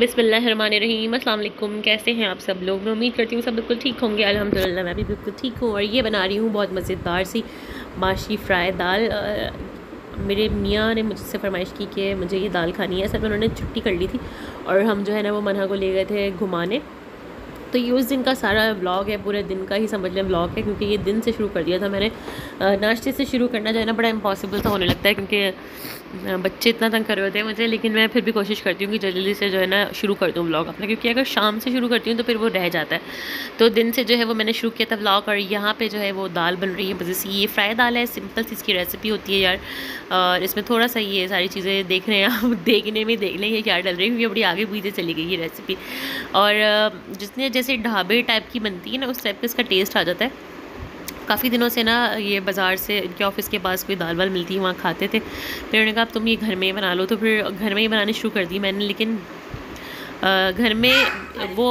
बिस्मिल्लाहिर्रहमानिर्रहीम, अस्सलाम वालेकुम। कैसे हैं आप सब लोग? मैं उम्मीद करती हूँ सब बिल्कुल ठीक होंगे। अल्हम्दुलिल्लाह मैं भी बिल्कुल ठीक हूँ। और ये बना रही हूँ बहुत मज़ेदार सी माशी फ्राई दाल। मेरे मियाँ ने मुझसे फरमाइश की कि मुझे ये दाल खानी है। असल में उन्होंने छुट्टी कर ली थी और हम जो है ना वो मन्हा को ले गए थे घुमाने। तो ये उस दिन का सारा व्लॉग है, पूरे दिन का ही समझ लें व्लॉग है, क्योंकि ये दिन से शुरू कर दिया था मैंने। नाश्ते से शुरू करना जो है ना बड़ा इम्पॉसिबल सा होने लगता है, क्योंकि बच्चे इतना तंग कर रहे होते हैं मुझे। लेकिन मैं फिर भी कोशिश करती हूँ कि जल्दी से जो है ना शुरू कर दूँ व्लॉग अपना, क्योंकि अगर शाम से शुरू करती हूँ तो फिर वो रह जाता है। तो दिन से जो है वो मैंने शुरू किया था व्लॉग। और यहाँ पे जो है वो दाल बन रही है मज़े सी। ये फ्राई दाल है, सिंपल सी इसकी रेसिपी होती है यार। और इसमें थोड़ा सा ये सारी चीज़ें देख रहे हैं आप, देखने में देख लें ये क्या डल रही है, क्योंकि बड़ी आगे पीछे चली गई ये रेसिपी। और जिसने जैसे ढाबे टाइप की बनती है ना उस टाइप का इसका टेस्ट आ जाता है। काफ़ी दिनों से ना ये बाज़ार से इनके ऑफिस के पास कोई दाल वाल मिलती है, वहाँ खाते थे। फिर उन्होंने कहा अब तुम ये घर में ही बना लो, तो फिर घर में ही बनानी शुरू कर दी मैंने। लेकिन घर में वो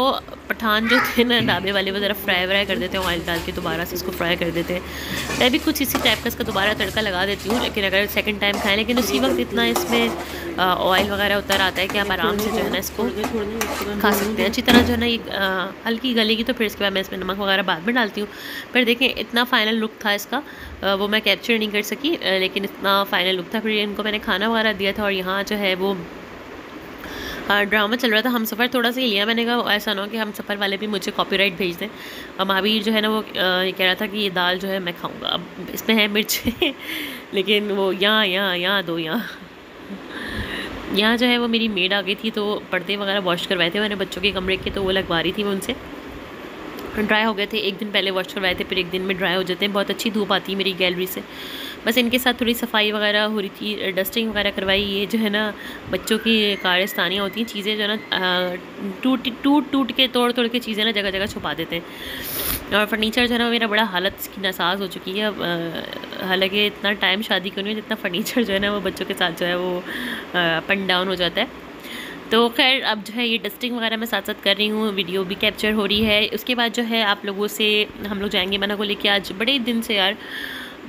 पठान जो थे ना ढाबे वाले, वो ज़रा फ्राई व्राई कर देते हैं ऑयल डाल के, दोबारा से इसको फ्राई कर देते हैं। मैं भी कुछ इसी टाइप का इसका दोबारा तड़का लगा देती हूँ, लेकिन अगर सेकंड टाइम खाएं। लेकिन उसी वक्त इतना इसमें ऑयल वगैरह उतर आता है कि आप आराम से जो है ना इसको खा सकते हैं अच्छी तरह। जो है ना ये हल्की गलेगी तो फिर इसके बाद मैं इसमें नमक वगैरह बाद में डालती हूँ। फिर देखें इतना फ़ाइनल लुक था इसका, वो मैं कैप्चर नहीं कर सकी, लेकिन इतना फ़ाइनल लुक था। फिर इनको मैंने खाना वगैरह दिया था। और यहाँ जो है वो ड्रामा चल रहा था हम सफ़र, थोड़ा सा ही लिया मैंने। कहा ऐसा ना हो कि हम सफ़र वाले भी मुझे कॉपीराइट भेज दें। और महावीर जो है ना वो ये कह रहा था कि ये दाल जो है मैं खाऊंगा, अब इसमें है मिर्च लेकिन वो यहाँ दो यहाँ जो है वो मेरी मेड आ गई थी, तो पर्दे वगैरह वॉश करवाए थे मैंने बच्चों के कमरे के, तो वो लगवा रही थी मैं उनसे। ड्राई हो गए थे, एक दिन पहले वॉश करवाए थे, फिर एक दिन में ड्राई हो जाते हैं। बहुत अच्छी धूप आती है मेरी गैलरी से। बस इनके साथ थोड़ी सफाई वगैरह हो रही थी, डस्टिंग वगैरह करवाई। ये जो है ना बच्चों की कारस्तानियाँ होती हैं, चीज़ें जो है ना टूट के तोड़ के चीज़ें ना जगह जगह छुपा देते हैं। और फर्नीचर जो है ना मेरा बड़ा हालत इसकी नासाज हो चुकी है अब। हालांकि इतना टाइम शादी को नहीं है जितना फर्नीचर जो है ना वो बच्चों के साथ जो है वो अप एंड डाउन हो जाता है। तो खैर अब जो है ये डस्टिंग वगैरह मैं साथ साथ कर रही हूँ, वीडियो भी कैप्चर हो रही है। उसके बाद जो है आप लोगों से हम लोग जाएंगे मन्हा को लेके। आज बड़े दिन से यार,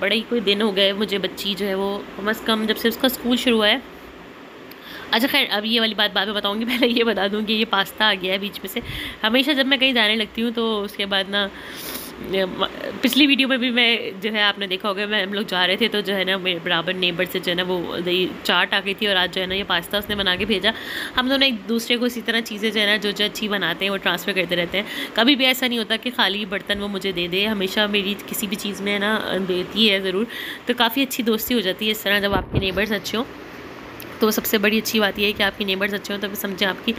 बड़े ही कोई दिन हो गए मुझे, बच्ची जो है वो कम से कम जब से उसका स्कूल शुरू हुआ है। अच्छा खैर अब ये वाली बात बाद में बताऊँगी, पहले ये बता दूँ कि ये पास्ता आ गया है बीच में से। हमेशा जब मैं कहीं जाने लगती हूँ तो उसके बाद ना, पिछली वीडियो में भी मैं जो है आपने देखा होगा, मैं हम लोग जा रहे थे तो जो है ना मेरे बराबर नेबर से जो है ना वो चाट आ गई थी, और आज जो है ना ये पास्ता उसने बना के भेजा। हम दोनों एक दूसरे को इसी तरह चीज़ें जो है ना जो अच्छी बनाते हैं वो ट्रांसफ़र करते रहते हैं। कभी भी ऐसा नहीं होता कि खाली बर्तन वो मुझे दे दे, हमेशा मेरी किसी भी चीज़ में ना देती है ज़रूर। तो काफ़ी अच्छी दोस्ती हो जाती है इस तरह, जब आपके नेबर्स अच्छे हों। तो सबसे बड़ी अच्छी बात यह है कि आपकी नेबर्स अच्छे हों तो समझें आपकी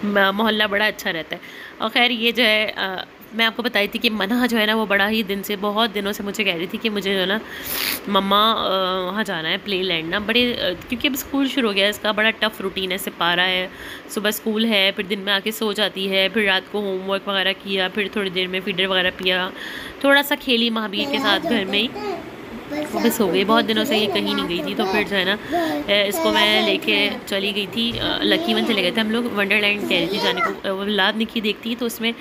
मोहल्ला बड़ा अच्छा रहता है। और ख़ैर ये जो है मैं आपको बताई थी कि मन्हा जो है ना वो बड़ा ही दिन से, बहुत दिनों से मुझे कह रही थी कि मुझे जो है ना मम्मा वहाँ जाना है प्ले लैंड ना। बड़े क्योंकि अब स्कूल शुरू हो गया है, इसका बड़ा टफ़ रूटीन है। से पारा है, सुबह स्कूल है, फिर दिन में आके सो जाती है, फिर रात को होमवर्क वगैरह किया, फिर थोड़ी देर में फीडर वगैरह पिया, थोड़ा सा खेली महावीर के साथ घर में ही, बस हो गई। बहुत दिनों से ये कहीं नहीं गई थी, तो फिर जो है ना इसको मैं लेके चली गई थी। लकी वन चले गए थे हम लोग, वंडरलैंड कह रही थी जाने को। वो लाद निकी देखती तो उसमें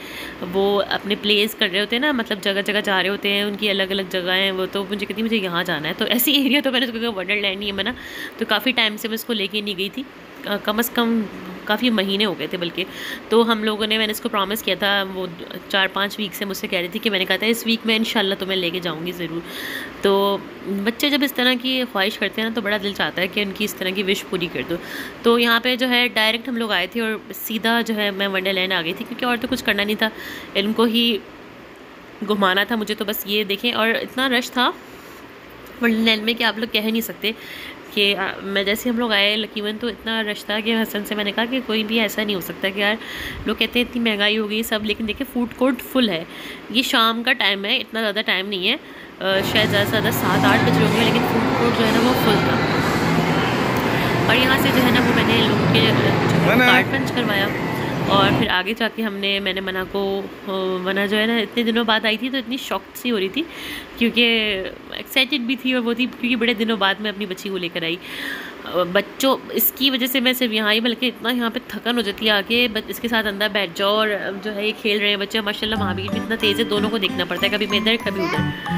वो अपने प्लेस कर रहे होते हैं ना, मतलब जगह जगह जा रहे होते हैं, उनकी अलग अलग जगह हैं वो। तो मुझे कहती मुझे यहाँ जाना है, तो ऐसी एरिया तो मैंने उसको कहा वंडरलैंड नहीं है मना। तो काफ़ी टाइम से मैं उसको लेके नहीं गई थी, कम से कम काफ़ी महीने हो गए थे बल्कि। तो हम लोगों ने, मैंने इसको प्रॉमिस किया था, वो 4-5 वीक से मुझसे कह रही थी कि मैंने कहा था इस वीक में इंशाल्लाह तो मैं लेके जाऊंगी ज़रूर। तो बच्चे जब इस तरह की ख्वाहिश करते हैं ना तो बड़ा दिल चाहता है कि उनकी इस तरह की विश पूरी कर दो। तो यहाँ पे जो है डायरेक्ट हम लोग आए थे और सीधा जो है मैं वंडरलैंड आ गई थी, क्योंकि और तो कुछ करना नहीं था, इनको ही घुमाना था मुझे। तो बस ये देखें, और इतना रश था वंडरलैंड में कि आप लोग कह नहीं सकते कि मैं जैसे हम लोग आए लकीवन तो इतना रश था कि हसन से मैंने कहा कि कोई भी ऐसा नहीं हो सकता कि यार लोग कहते हैं इतनी महंगाई हो गई सब, लेकिन देखिए फूड कोर्ट फुल है। ये शाम का टाइम है, इतना ज़्यादा टाइम नहीं है, शायद ज़्यादा से ज़्यादा 7-8 बज रहे होंगे, लेकिन फूड कोर्ट जो है ना वो फुल था। और यहाँ से जो है ना वो मैंने लोगों के कार्ड पंच करवाया, और फिर आगे जाके मैंने मन्हा को, मन्हा जो है ना इतने दिनों बाद आई थी तो इतनी शॉक्ड सी हो रही थी, क्योंकि एक्साइटेड भी थी और वो थी, क्योंकि बड़े दिनों बाद मैं अपनी बच्ची को लेकर आई। बच्चों इसकी वजह से मैं सिर्फ यहाँ ही, बल्कि इतना यहाँ पे थकन हो जाती है आके, इसके साथ अंदर बैठ जाओ और जो है ये खेल रहे हैं बच्चे माशाल्लाह। महावीर भी इतना तेज़ है, दोनों को देखना पड़ता है, कभी मैं इधर कभी उधर।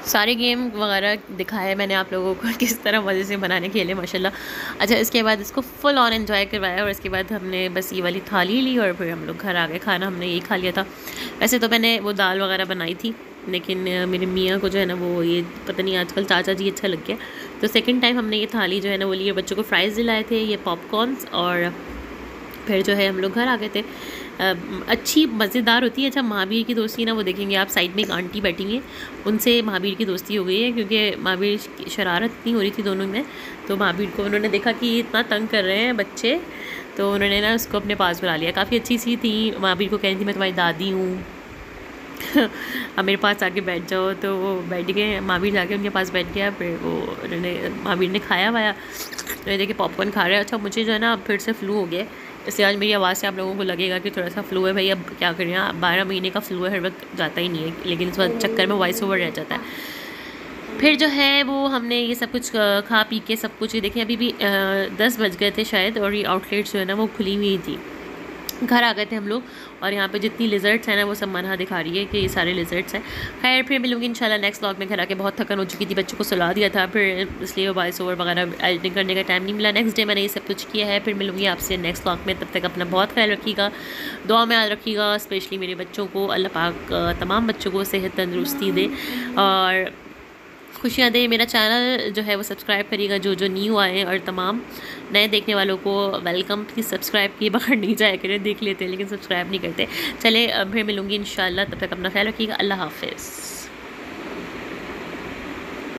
सारे गेम वगैरह दिखाए मैंने आप लोगों को किस तरह मज़े से बनाने के लिए माशाल्लाह। अच्छा, इसके बाद इसको फुल ऑन एंजॉय करवाया और इसके बाद हमने बस ये वाली थाली ली और फिर हम लोग घर आ गए। खाना हमने यही खा लिया था। वैसे तो मैंने वो दाल वगैरह बनाई थी, लेकिन मेरे मियाँ को जो है ना वो ये पता नहीं आजकल चाचा जी अच्छा लग गया, तो सेकंड टाइम हमने ये थाली जो है ना वो लिए। बच्चों को फ्राइज़ दिलाए थे, ये पॉपकॉर्न्स, और फिर जो है हम लोग घर आ गए थे। अच्छी मज़ेदार होती है। अच्छा, महावीर की दोस्ती ना वो देखेंगे आप, साइड में एक आंटी बैठी हुई है, उनसे महावीर की दोस्ती हो गई है, क्योंकि महावीर की शरारत इतनी हो रही थी दोनों में। तो महावीर को उन्होंने देखा कि ये इतना तंग कर रहे हैं बच्चे, तो उन्होंने ना उसको अपने पास बुला लिया। काफ़ी अच्छी सी थी। महावीर को कह रही थी मैं तुम्हारी दादी हूँ अब मेरे पास आके बैठ जाओ, तो वो बैठ गए। महावीर जाके उनके पास बैठ गया। फिर वो उन्होंने महावीर ने खाया वाया, तो ये देखिए पॉपकॉर्न खा रहे हैं। अच्छा, मुझे जो है ना अब फिर से फ्लू हो गया, इसलिए आज मेरी आवाज़ से आप लोगों को लगेगा कि थोड़ा सा फ्लू है। भाई अब क्या करें, 12 महीने का फ्लू है, हर वक्त जाता ही नहीं है, लेकिन इस वक्त चक्कर में वॉइस ओवर रह जाता है। फिर जो है वो हमने ये सब कुछ खा पी के सब कुछ, ये देखें अभी भी 10 बज गए थे शायद, और ये आउटलेट्स जो है ना वो खुली हुई थी। घर आ गए थे हम लोग, और यहाँ पे जितनी लिजर्ट्स हैं ना वो सब मना दिखा रही है कि ये सारे लिजर्ट्स हैं। खैर, फिर मिलूंगी इंशाल्लाह नेक्स्ट व्लॉग में। घर आके बहुत थकन हो चुकी थी, बच्चों को सुला दिया था, फिर इसलिए वॉइस ओवर वगैरह एडिटिंग करने का टाइम नहीं मिला। नेक्स्ट डे मैंने ये सब कुछ किया है। फिर मिलूंगी आपसे नेक्स्ट व्लॉग में। तब तक अपना बहुत ख्याल रखिएगा, दुआ में याद रखिएगा, स्पेशली मेरे बच्चों को। अल्लाह पाक तमाम बच्चों को सेहत तंदरुस्ती दे और खुशियाँ दे। मेरा चैनल जो है वो सब्सक्राइब करिएगा जो जो न्यू आए हैं, और तमाम नए देखने वालों को वेलकम। प्लीज़ सब्सक्राइब किए बगैर नहीं जाया करें, देख लेते हैं लेकिन सब्सक्राइब नहीं करते। चले फिर मिलूँगी इंशाल्लाह, तब तक अपना ख्याल रखिएगा। अल्लाह हाफ़िज़।